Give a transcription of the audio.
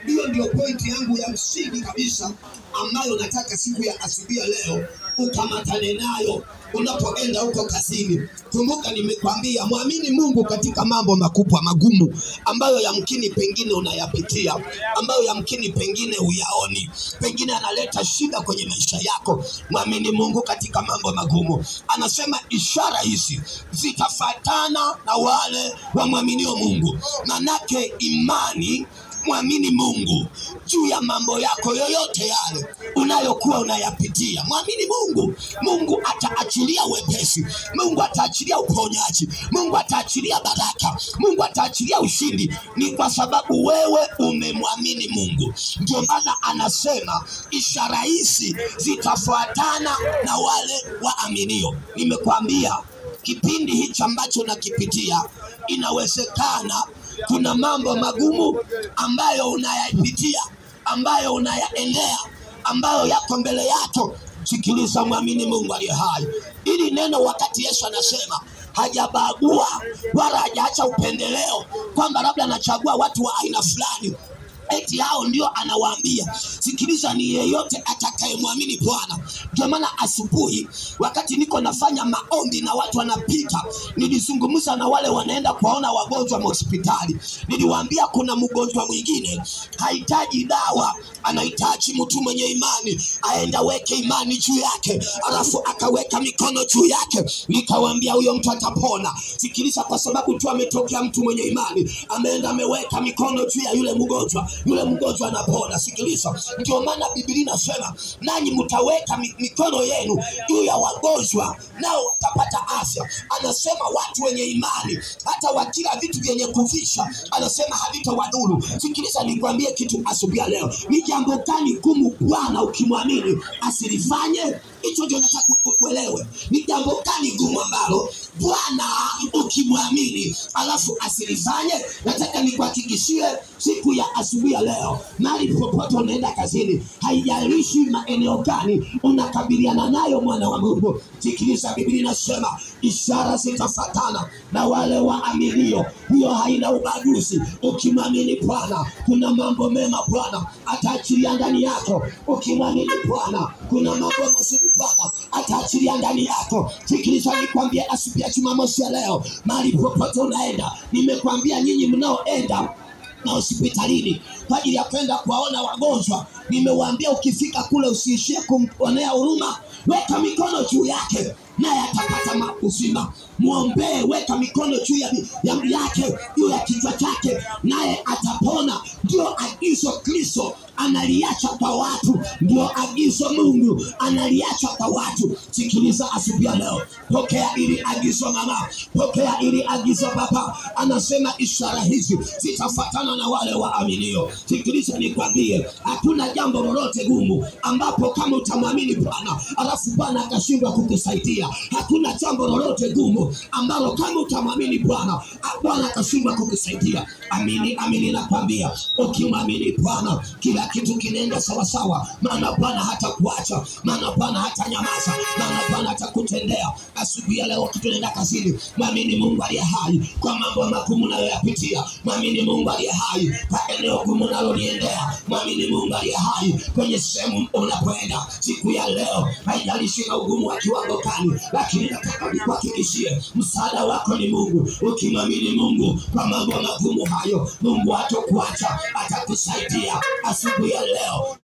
Hiyo ndio pointi yangu ya msingi kabisa ambayo nataka siku ya asubuhi ya leo ukamatane nayo unapoenda huko kazini. Kumbuka nimekwambia muamini Mungu katika mambo makubwa magumu ambayo yamkini pengine unayapitia, ambayo yamkini pengine uyaoni, pengine analeta shida kwenye maisha yako. Muamini Mungu katika mambo magumu. Anasema ishara hizi zitafuatana na wale wamwaminio Mungu. Manake imani, muamini Mungu juu ya mambo yako yoyote yale unayokuwa unayapitia. Muamini Mungu. Mungu ataachilia wepesi. Mungu ataachilia uponyaji. Mungu ataachilia baraka. Mungu ataachilia ushindi. Ni kwa sababu wewe umemwamini Mungu. Ndio maana anasema ishara hizi zitafuatana na wale waaminio. Nimekwambia kipindi hicho ambacho nakipitia, inawezekana kuna mambo magumu ambayo unayapitia, ambayo unayaendea, ambayo yako mbele yako. Sikiliza, muamini Mungu aliye hai. Ili neno wakati Yesu anasema hajabagua wala hajaacha upendeleo kwamba labda anachagua watu wa aina fulani eti hao ndio anawaambia. Sikiliza, ni yeyote atakayemwamini Bwana. Ndio maana asubuhi wakati niko nafanya maombi na watu wanapita, nilizungumza na wale wanaenda kuwaona wagonjwa hospitali. Niliwaambia kuna mgonjwa mwingine hahitaji dawa, anahitaji mtu mwenye imani, aenda weke imani juu yake, alafu akaweka mikono juu yake. Nikawaambia huyo mtu atapona. Sikiliza, kwa sababu tu ametokea mtu mwenye imani, ameenda ameweka mikono juu ya yule mgonjwa anapona. Sikiliza, ndio maana Biblia inasema nanyi mtaweka mikono yenu juu ya wagonjwa nao watapata afya. Anasema watu wenye imani hata wakila vitu vyenye kuvisha, anasema havitawadhuru. Sikiliza, nikwambie kitu asubuhi leo. Ni jambo gani gumu Bwana ukimwamini asilifanye? Hicho ndio nataka uelewe. Ni jambo gani gumu ambalo Bwana ukimwamini alafu asilifanye? Nataka nikuhakikishie siku ya asubuhi ya leo, mahali popote unaenda kazini, haijalishi maeneo gani unakabiliana nayo, mwana wa Mungu, sikiliza, Biblia inasema ishara zitafuatana na wale waaminio. Hiyo haina ubaguzi. Ukimwamini Bwana kuna mambo mema Bwana ataachilia ndani yako. Ukimwamini Bwana kuna mambo mazuri Bwana ataachilia ndani yako. Sikiliza, nikwambie asubuhi ya Jumamosi ya leo, mahali popote unaenda, nimekwambia nyinyi mnaoenda na hospitalini kwa ajili ya kwenda kuwaona wagonjwa, nimewaambia ukifika kule usiishie kumponea huruma, weka mikono juu yake naye atapata uzima. Muombee, weka mikono juu yake, juu ya kichwa chake, naye atapona. Ndio agizo Kristo analiacha kwa watu, ndio agizo Mungu analiacha kwa watu. Sikiliza asubuhi leo, pokea ili agizo mama, pokea ili agizo baba. Anasema ishara hizi zitafuatana na wale waaminio. Sikiliza, nikwambie, hakuna jambo lolote gumu ambapo kama utamwamini Bwana alafu Bwana akashindwa kukusaidia. Hakuna jambo lolote gumu ambalo kama utamwamini Bwana akashindwa kukusaidia. Amini nakwambia, ukimwamini Bwana kila kitu kinaenda sawa sawa. Maana Bwana hatakuacha, maana Bwana hatanyamaza, maana Bwana hatakutendea. Asubuhi ya leo tunaenda kazini, mwamini Mungu aliye hai kwa mambo magumu unayoyapitia. Mwamini Mungu aliye hai kwa eneo gumu unaloliendea. Mwamini Mungu aliye hai kwenye sehemu unapoenda siku ya leo. Haijalishi na ugumu wa kiwango gani, lakini nataka nikuhakikishie msaada wako ni Mungu. Ukimwamini Mungu kwa mambo magumu hayo, Mungu hatakuacha, atakusaidia asubuhi ya leo.